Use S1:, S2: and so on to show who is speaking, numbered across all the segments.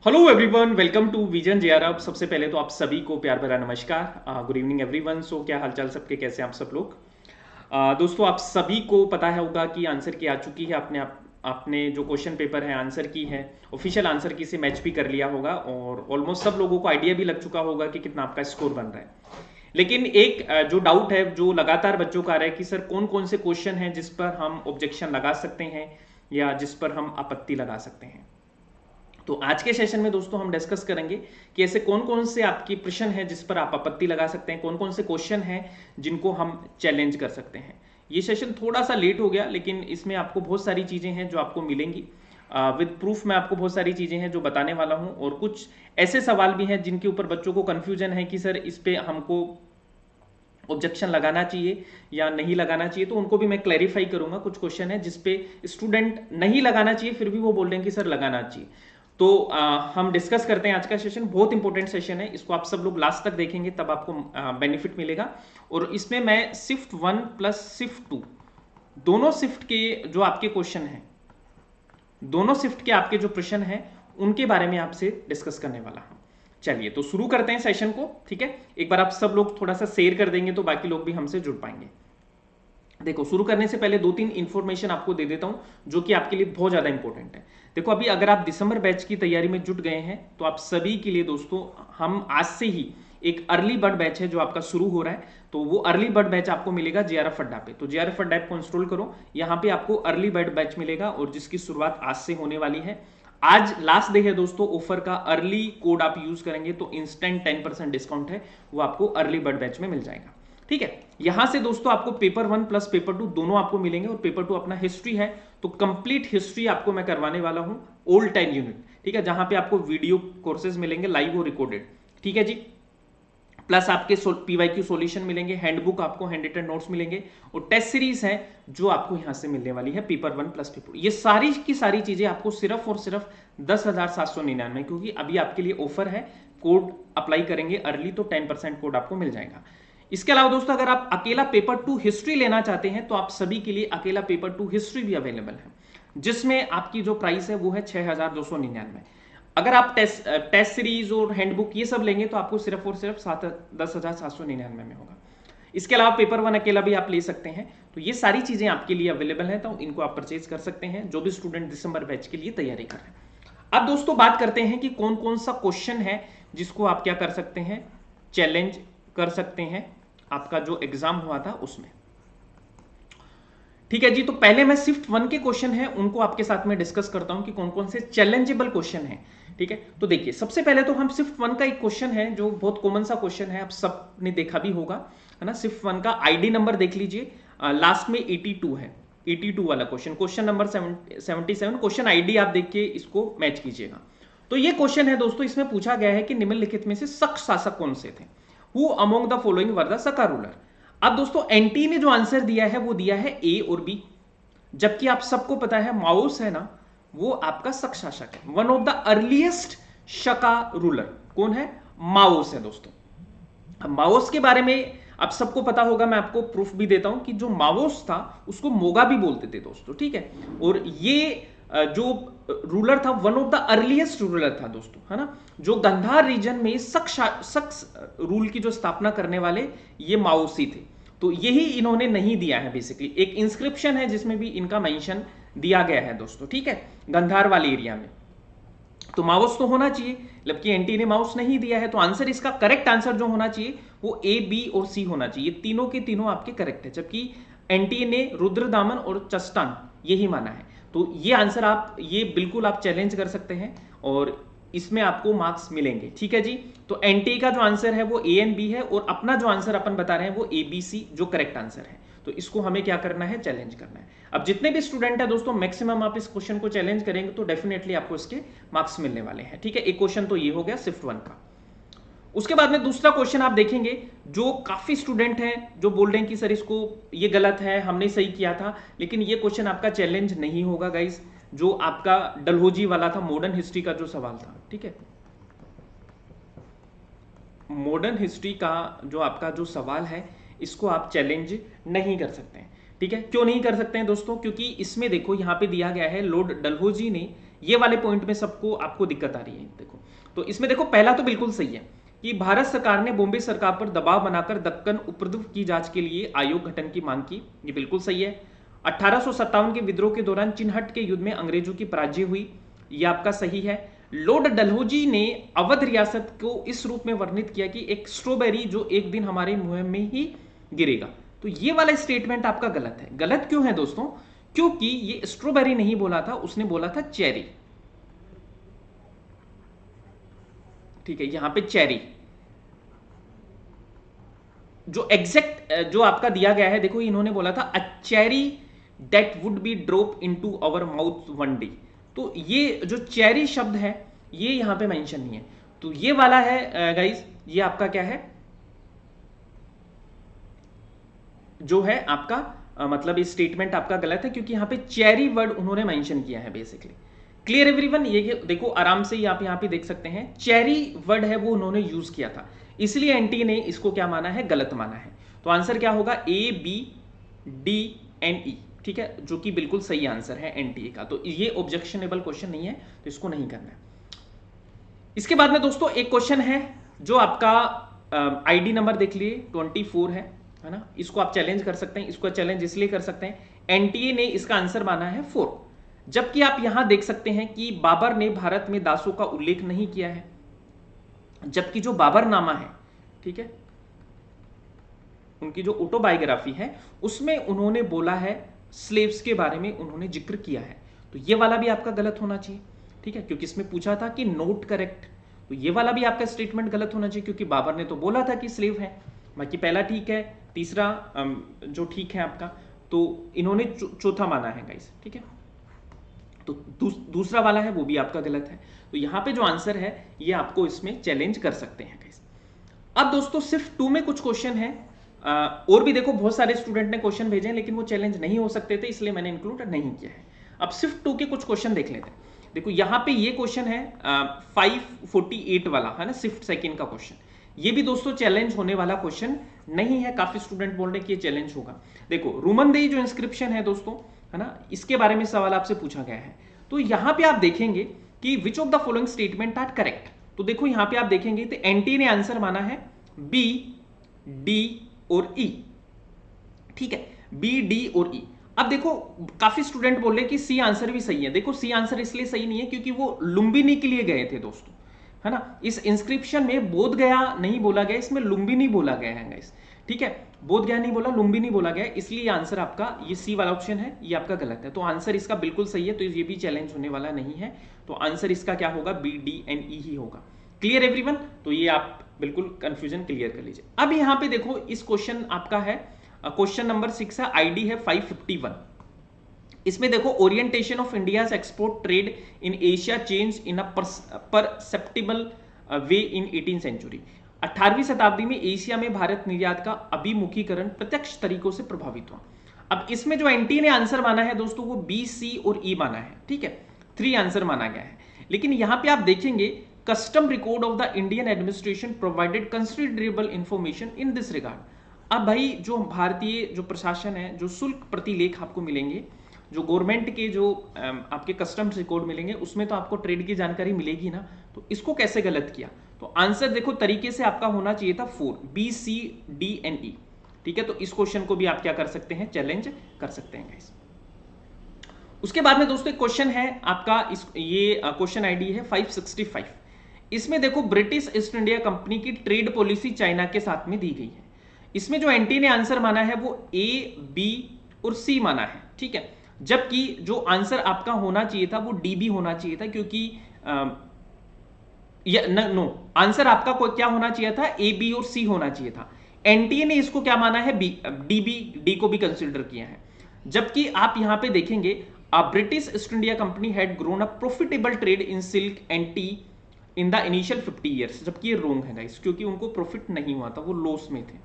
S1: Hello everyone, welcome to vision JRF. सबसे पहले तो आप सभी को प्यार भरा नमस्कार। Good evening everyone. सो क्या हालचाल सबके, कैसे हैं आप सब लोग। दोस्तों, आप सभी को पता है होगा कि आंसर की आ चुकी है। आपने जो क्वेश्चन पेपर है आंसर की है, ऑफिशियल आंसर की से मैच भी कर लिया होगा और ऑलमोस्ट सब लोगों को आइडिया भी लग चुका होगा कि कितना आपका स्कोर बन रहा है। लेकिन एक जो डाउट है जो लगातार बच्चों का आ रहा है कि सर कौन कौन से क्वेश्चन हैं जिस पर हम ऑब्जेक्शन लगा सकते हैं या जिस पर हम आपत्ति लगा सकते हैं। तो आज के सेशन में दोस्तों हम डिस्कस करेंगे कि ऐसे कौन कौन से आपके प्रश्न हैं जिस पर आप आपत्ति लगा सकते हैं, कौन कौन से क्वेश्चन हैं जिनको हम चैलेंज कर सकते हैं। ये सेशन थोड़ा सा लेट हो गया, लेकिन इसमें आपको बहुत सारी चीज़ें हैं जो आपको मिलेंगी विद प्रूफ। मैं आपको बहुत सारी चीज़ें हैं जो बताने वाला हूं और कुछ ऐसे सवाल भी हैं जिनके ऊपर बच्चों को कन्फ्यूजन है कि सर इस पे हमको ऑब्जेक्शन लगाना चाहिए या नहीं लगाना चाहिए, तो उनको भी मैं क्लैरिफाई करूंगा। कुछ क्वेश्चन है जिसपे स्टूडेंट नहीं लगाना चाहिए फिर भी वो बोल रहे हैं कि सर लगाना चाहिए। तो हम डिस्कस करते हैं। आज का सेशन बहुत इंपॉर्टेंट सेशन है, इसको आप सब लोग लास्ट तक देखेंगे तब आपको बेनिफिट मिलेगा। और इसमें मैं शिफ्ट 1 प्लस शिफ्ट 2 दोनों शिफ्ट के जो आपके क्वेश्चन हैं, दोनों शिफ्ट के आपके जो प्रश्न हैं उनके बारे में आपसे डिस्कस करने वाला हूं। चलिए तो शुरू करते हैं सेशन को। ठीक है, एक बार आप सब लोग थोड़ा सा शेयर कर देंगे तो बाकी लोग भी हमसे जुड़ पाएंगे। देखो, शुरू करने से पहले दो तीन इंफॉर्मेशन आपको दे देता हूं जो कि आपके लिए बहुत ज्यादा इंपॉर्टेंट है। देखो, अभी अगर आप दिसंबर बैच की तैयारी में जुट गए हैं तो आप सभी के लिए दोस्तों हम आज से ही एक अर्ली बर्ड बैच है जो आपका शुरू हो रहा है। तो वो अर्ली बर्ड बैच आपको मिलेगा जेआरएफ अड्डा पे। तो जेआरएफ अड्डा को इंस्टॉल करो, यहाँ पे आपको अर्ली बर्ड बैच मिलेगा और जिसकी शुरुआत आज से होने वाली है। आज लास्ट डे है दोस्तों ऑफर का। अर्ली कोड आप यूज करेंगे तो इंस्टेंट 10% डिस्काउंट है, वो आपको अर्ली बर्ड बैच में मिल जाएगा। ठीक है, यहां से दोस्तों आपको पेपर 1 प्लस पेपर 2 दोनों आपको मिलेंगे। और पेपर 2 अपना हिस्ट्री है, तो कंप्लीट हिस्ट्री आपको मैं करवाने वाला हूं ओल्ड 10 यूनिट। ठीक है, जहां पे आपको वीडियो कोर्सेज मिलेंगे लाइव और रिकॉर्डेड। ठीक है जी, प्लस आपके पीवाईक्यू सॉल्यूशन मिलेंगे, हैंडबुक आपको हैंड रिटन नोट्स मिलेंगे और टेस्ट सीरीज है जो आपको यहां से मिलने वाली है पेपर 1 प्लस पेपर। ये सारी की सारी चीजें आपको सिर्फ और सिर्फ 10,799, क्योंकि अभी आपके लिए ऑफर है। कोड अप्लाई करेंगे अर्ली तो 10% कोड आपको मिल जाएगा। इसके अलावा दोस्तों अगर आप अकेला पेपर 2 हिस्ट्री लेना चाहते हैं तो आप सभी के लिए अकेला पेपर 2 हिस्ट्री भी अवेलेबल है, जिसमें आपकी जो प्राइस है वो है 6,299। अगर आप टेस्ट सीरीज और हैंडबुक ये सब लेंगे तो आपको सिर्फ और सिर्फ 10,799 में होगा। इसके अलावा पेपर 1 अकेला भी आप ले सकते हैं। तो ये सारी चीजें आपके लिए अवेलेबल है, तो इनको आप परचेज कर सकते हैं जो भी स्टूडेंट दिसंबर बैच के लिए तैयारी कर रहे हैं। अब दोस्तों बात करते हैं कि कौन कौन सा क्वेश्चन है जिसको आप क्या कर सकते हैं, चैलेंज कर सकते हैं आपका जो एग्जाम हुआ था उसमें। ठीक है जी, तो पहले मैं शिफ्ट 1 के क्वेश्चन हैं उनको आपके साथ में डिस्कस करता हूं कि कौन कौन से चैलेंजेबल क्वेश्चन हैं। ठीक है, तो देखिए सबसे पहले तो हम शिफ्ट 1 का एक क्वेश्चन है जो बहुत कॉमन सा क्वेश्चन है, आप सब ने देखा भी होगा, है ना। शिफ्ट 1 का आईडी नंबर देख लीजिए, लास्ट में 82 है, 82 वाला question, question number 77। Question ID आप देख के इसको मैच कीजिएगा। तो ये क्वेश्चन है दोस्तों, इसमें पूछा गया है कि निम्नलिखित में से शक शासक कौन से थे। Who among the following were the Shaka ruler. अब दोस्तों एनटी ने जो आंसर दिया है वो दिया है ए और बी, जबकि आप सबको पता है माओस है ना, वो आपका शक शासक है। One of the earliest Shaka ruler कौन है? माओस है दोस्तों। अब माओस के बारे में आप सबको पता होगा, मैं आपको प्रूफ भी देता हूं कि जो माओस था उसको मोगा भी बोलते थे दोस्तों। ठीक है, और ये जो रूलर था one of the earliest ruler था दोस्तों, है ना। जो गंधार रीजन में शक रूल की जो स्थापना करने वाले ये माओसी थे। तो यही इन्होंने नहीं दिया है। बेसिकली एक इंस्क्रिप्शन है जिसमें भी इनका मेंशन दिया गया है दोस्तों। ठीक है, गंधार वाले एरिया में तो माउस तो होना चाहिए, जबकि एनटी ने माउस नहीं दिया है। तो आंसर, इसका करेक्ट आंसर जो होना चाहिए वो ए, बी और सी होना चाहिए। तीनों के तीनों आपके करेक्ट है, जबकि एनटी ने रुद्रदामन और चस्टान यही माना है। तो ये आंसर आप ये बिल्कुल आप चैलेंज कर सकते हैं और इसमें आपको मार्क्स मिलेंगे। ठीक है जी, तो एनटी का जो आंसर है वो ए एंड बी है और अपना जो आंसर अपन बता रहे हैं वो ए बी सी जो करेक्ट आंसर है। तो इसको हमें क्या करना है, चैलेंज करना है। अब जितने भी स्टूडेंट है दोस्तों, मैक्सिमम आप इस क्वेश्चन को चैलेंज करेंगे तो डेफिनेटली आपको इसके मार्क्स मिलने वाले हैं। ठीक है, एक क्वेश्चन तो ये हो गया शिफ्ट 1 का। उसके बाद में दूसरा क्वेश्चन आप देखेंगे, जो काफी स्टूडेंट हैं जो बोल रहे हैं कि सर इसको ये गलत है, हमने सही किया था, लेकिन ये क्वेश्चन आपका चैलेंज नहीं होगा गाइस। जो आपका डलहौजी वाला था, मॉडर्न हिस्ट्री का जो सवाल था, ठीक है, मॉडर्न हिस्ट्री का जो आपका जो सवाल है इसको आप चैलेंज नहीं कर सकते हैं। ठीक है, क्यों नहीं कर सकते हैं दोस्तों? क्योंकि इसमें देखो यहाँ पे दिया गया है लॉर्ड डलहौजी ने ये वाले पॉइंट में सबको आपको दिक्कत आ रही है। देखो तो इसमें देखो पहला तो बिल्कुल सही है कि भारत सरकार ने बॉम्बे सरकार पर दबाव बनाकर दक्कन उपद्रव की जांच के लिए आयोग गठन की मांग की, ये बिल्कुल सही है। 1857 के विद्रोह के दौरान चिन्हट के युद्ध में अंग्रेजों की पराजय हुई, ये आपका सही है। लॉर्ड डलहौजी ने अवध रियासत को इस रूप में वर्णित किया कि एक स्ट्रॉबेरी जो एक दिन हमारे मुंह में ही गिरेगा, तो ये वाला स्टेटमेंट आपका गलत है। गलत क्यों है दोस्तों? क्योंकि ये स्ट्रॉबेरी नहीं बोला था, उसने बोला था चेरी। ठीक है, यहां पे चेरी जो एग्जैक्ट जो आपका दिया गया है, देखो इन्होंने बोला था a cherry that would be drop into our mouth one day. तो ये जो चेरी शब्द है ये यहां पे मेंशन नहीं है, तो ये वाला है गाइस, ये आपका क्या है, जो है आपका मतलब ये स्टेटमेंट आपका गलत है, क्योंकि यहां पे चेरी वर्ड उन्होंने मेंशन किया है बेसिकली। Clear everyone? ये देखो आराम से आप यहां पे देख सकते हैं, चेरी वर्ड है वो उन्होंने यूज किया था, इसलिए एनटीए ने इसको क्या माना है, गलत माना है। तो आंसर क्या होगा, ए बी डी एंड ई। ठीक है, जो कि बिल्कुल सही आंसर है एनटीए का। तो ये ऑब्जेक्शनेबल क्वेश्चन नहीं है, तो इसको नहीं करना है। इसके बाद में दोस्तों एक क्वेश्चन है जो आपका आईडी नंबर देख लिए 24 है ना, इसको आप चैलेंज कर सकते हैं। इसको चैलेंज इसलिए कर सकते हैं, एनटीए ने इसका आंसर माना है 4, जबकि आप यहां देख सकते हैं कि बाबर ने भारत में दासों का उल्लेख नहीं किया है, जबकि जो बाबरनामा है, ठीक है, उनकी जो ऑटोबायोग्राफी है उसमें उन्होंने बोला है स्लेव्स के बारे में उन्होंने जिक्र किया है। तो ये वाला भी आपका गलत होना चाहिए। ठीक है, क्योंकि इसमें पूछा था कि नोट करेक्ट, तो ये वाला भी आपका स्टेटमेंट गलत होना चाहिए, क्योंकि बाबर ने तो बोला था कि स्लेव है। बाकी पहला ठीक है, तीसरा जो ठीक है आपका, तो इन्होंने चौथा माना है गाइस। ठीक है, तो दूसरा वाला है वो भी आपका गलत है। तो यहां पे जो आंसर है ये आपको इसमें चैलेंज कर सकते हैं गाइस। अब दोस्तों सिर्फ 2 में कुछ क्वेश्चन है, और भी देखो बहुत सारे स्टूडेंट ने क्वेश्चन भेजे हैं, लेकिन वो चैलेंज नहीं हो सकते थे, इसलिए मैंने इंक्लूड नहीं किया है। अब सिर्फ 2 के कुछ क्वेश्चन देख लेते हैं। देखो यहाँ पे ये क्वेश्चन है 548 वाला है ना, शिफ्ट सेकंड का क्वेश्चन। ये भी दोस्तों चैलेंज होने वाला क्वेश्चन नहीं है, काफी स्टूडेंट बोल रहे कि ये चैलेंज होगा। देखो रूमनदेही जो इंस्क्रिप्शन है दोस्तों, है ना, इसके बारे में सवाल आपसे पूछा गया है। तो यहां पे आप देखेंगे कि which of the following statement are correct. तो देखो यहां पे आप देखेंगे तो एनटी ने आंसर माना है बी, डी और ई। ठीक है, बी, डी और ई। अब देखो काफी स्टूडेंट बोल रहे कि सी आंसर भी सही है। देखो सी आंसर इसलिए सही नहीं है क्योंकि वो लुम्बिनी के लिए गए थे दोस्तों, है ना। इस इंस्क्रिप्शन में बोध गया नहीं बोला गया, इसमें लुम्बिनी बोला गया है गाइस। ठीक है, बोध गया नहीं बोला, लुम्बिनी बोला गया, इसलिए आंसर आपका ये सी वाला ऑप्शन है, ये आपका गलत है। तो आंसर इसका बिल्कुल सही है, तो ये भी चैलेंज होने वाला नहीं है। तो आंसर इसका क्या होगा, बी, डी एंड ई ही होगा। Clear everyone? तो ये आप बिल्कुल कंफ्यूजन क्लियर कर लीजिए। अब यहां पे देखो इस क्वेश्चन आपका है क्वेश्चन नंबर 6 है, आईडी है 551। इसमें देखो orientation of India's export trade in Asia change in a perceptible way in 18th century. 18वीं शताब्दी में एशिया में भारत निर्यात का अभिमुखीकरण प्रत्यक्ष तरीकों से प्रभावित हुआ। अब इसमें जो एनटी ने आंसर माना है दोस्तों वो बी, सी और ई माना है। ठीक है, 3 आंसर माना गया है। लेकिन यहां पे आप देखेंगे custom record of the Indian administration provided considerable information in this regard. अब भाई जो भारतीय जो प्रशासन है, जो शुल्क प्रतिलेख आपको मिलेंगे, जो गवर्नमेंट के जो आपके कस्टम्स रिकॉर्ड मिलेंगे, उसमें तो आपको ट्रेड की जानकारी मिलेगी ना। तो इसको कैसे गलत किया? तो आंसर देखो तरीके से आपका होना चाहिए था 4, बी, सी, डी एंड ई। ठीक है, तो इस क्वेश्चन को भी आप क्या कर सकते हैं, चैलेंज कर सकते हैं गाइस। उसके बाद में दोस्तों एक क्वेश्चन है आपका, ये क्वेश्चन आईडी है 565। इसमें देखो ब्रिटिश ईस्ट इंडिया कंपनी की ट्रेड पॉलिसी चाइना के साथ में दी गई है। इसमें जो एनटी ने आंसर माना है वो ए, बी और सी माना है। ठीक है, जबकि जो आंसर आपका होना चाहिए था वो डी, बी होना चाहिए था, क्योंकि नो, आंसर आपका क्या होना चाहिए था, ए, बी और सी होना चाहिए था। एनटीए ने इसको क्या माना है, बी, डी, बी, डी को भी कंसीडर किया है। जबकि आप यहां पे देखेंगे British east India company had grown a profitable trade in silk and T in the initial 50 years. जबकि ये रोंग है गाइस, क्योंकि उनको प्रॉफिट नहीं हुआ था, वो लॉस में थे,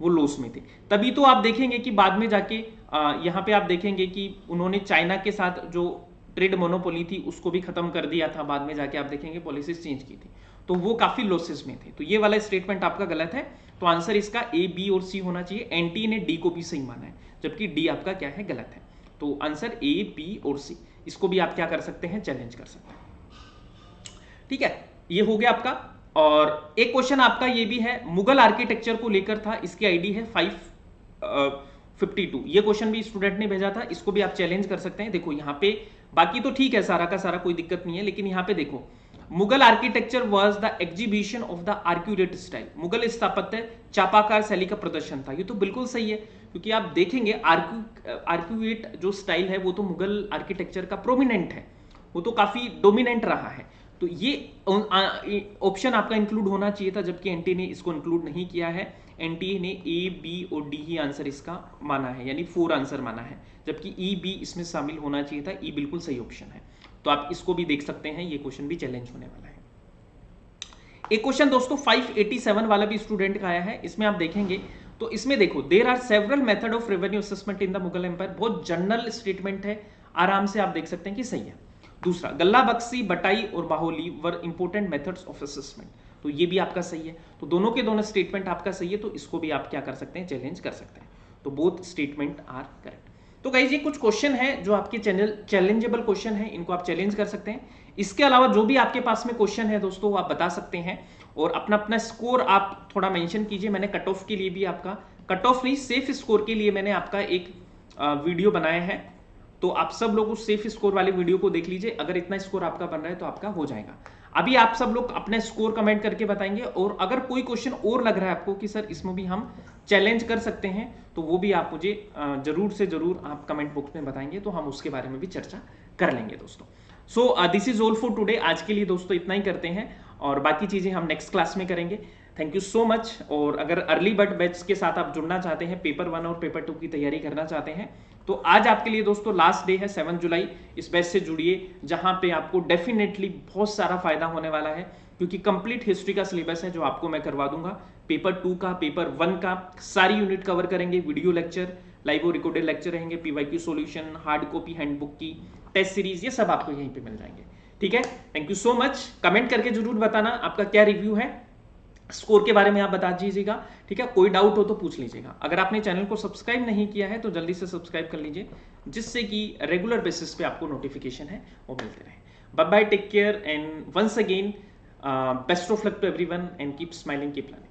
S1: वो लॉस में थे। तभी तो आप देखेंगे कि बाद में जाके यहां पे आप देखेंगे कि उन्होंने चाइना के साथ जो ट्रेड मोनोपोली थी उसको भी खत्म कर दिया था। बाद में जाके आप देखेंगे पॉलिसीज चेंज की थी, तो वो काफी लॉसेस में थे। तो ये वाला स्टेटमेंट आपका गलत है। तो आंसर इसका ए, बी और सी होना चाहिए। एनटी ने डी को भी सही माना है, जबकि डी आपका क्या है, गलत है। तो आंसर ए, बी और सी। इसको भी आप क्या कर सकते हैं, चैलेंज कर सकते हैं। ठीक है, ये हो गया आपका। और एक क्वेश्चन आपका ये भी है, मुगल आर्किटेक्चर को लेकर था, इसकी आईडी है 552। ये क्वेश्चन भी स्टूडेंट ने भेजा था, इसको भी आप चैलेंज कर सकते हैं। देखो यहाँ पे बाकी तो ठीक है, सारा का सारा कोई दिक्कत नहीं है, लेकिन यहाँ पे देखो Mughal architecture was the exhibition of the arcuate style. Mughal स्थापत्य चापाकार शैली का प्रदर्शन था। ये तो बिल्कुल सही है, क्योंकि आप देखेंगे आर्क्यूएट जो स्टाइल है वो तो मुगल आर्किटेक्चर का प्रोमिनेंट है, वो तो काफी डोमिनेंट रहा है। तो ये ऑप्शन आपका इंक्लूड होना चाहिए था, जबकि एनटी ने इसको इंक्लूड नहीं किया है। एनटी ने ए, बी और डी ही आंसर इसका माना है, यानी 4 आंसर माना है, जबकि ई, बी इसमें शामिल होना चाहिए था। ई बिल्कुल सही ऑप्शन है, तो आप इसको भी देख सकते हैं, ये क्वेश्चन भी चैलेंज होने वाला है। एक क्वेश्चन दोस्तों 587 वाला भी स्टूडेंट का आया है, इसमें आप देखेंगे तो इसमें देखो there are several method of revenue assessment in the Mughal empire. बहुत जनरल स्टेटमेंट है, आराम से आप देख सकते हैं कि सही है। दूसरा, गल्ला बख्शी, बटाई और बाहोली वर इंपोर्टेंट मेथड्स ऑफ असेसमेंट, तो ये भी आपका सही है। तो दोनों के दोनों स्टेटमेंट आपका सही है, तो इसको भी आप क्या कर सकते हैं, चैलेंज कर सकते हैं। तो बोथ स्टेटमेंट आर करेक्ट। तो गाइस ये कुछ क्वेश्चन है जो आपके चैलेंजेबल क्वेश्चन है, इनको आप चैलेंज कर सकते हैं। इसके अलावा जो भी आपके पास में क्वेश्चन है दोस्तों वो आप बता सकते हैं, और अपना अपना स्कोर आप थोड़ा मेंशन कीजिए। मैंने कट ऑफ के लिए भी आपका, कट ऑफ नहीं सेफ स्कोर के लिए मैंने आपका एक वीडियो बनाया है, तो आप सब लोग उस सेफ स्कोर वाले वीडियो को देख लीजिए। अगर इतना स्कोर आपका बन रहा है तो आपका हो जाएगा। अभी आप सब लोग अपने स्कोर कमेंट करके बताएंगे, और अगर कोई क्वेश्चन और लग रहा है आपको कि सर इसमें भी हम चैलेंज कर सकते हैं, तो वो भी आप मुझे जरूर से जरूर आप कमेंट बॉक्स में बताएंगे, तो हम उसके बारे में भी चर्चा कर लेंगे दोस्तों। So this is all for today. आज के लिए दोस्तों इतना ही करते हैं, और बाकी चीजें हम नेक्स्ट क्लास में करेंगे। Thank you so much. और अगर अर्ली बर्ड बैच के साथ आप जुड़ना चाहते हैं, पेपर 1 और पेपर 2 की तैयारी करना चाहते हैं, तो आज आपके लिए दोस्तों लास्ट डे है 7 जुलाई। इस बैच से जुड़िए, जहां पे आपको डेफिनेटली बहुत सारा फायदा होने वाला है, क्योंकि कंप्लीट हिस्ट्री का सिलेबस है जो आपको मैं करवा दूंगा। पेपर 2 का, पेपर 1 का सारी यूनिट कवर करेंगे, वीडियो लेक्चर, लाइव और रिकॉर्डेड लेक्चर रहेंगे, PYQ solution, hard copy handbook की टेस्ट सीरीज, ये सब आपको यहीं पे मिल जाएंगे। ठीक है, thank you so much. Comment करके जरूर बताना आपका क्या रिव्यू है, स्कोर के बारे में आप बता दीजिएगा। ठीक है, कोई डाउट हो तो पूछ लीजिएगा। अगर आपने चैनल को सब्सक्राइब नहीं किया है तो जल्दी से सब्सक्राइब कर लीजिए, जिससे कि रेगुलर बेसिस पे आपको नोटिफिकेशन है वो मिलते रहे। Bye bye, take care, and once again best of luck to everyone, and keep smiling, keep learning.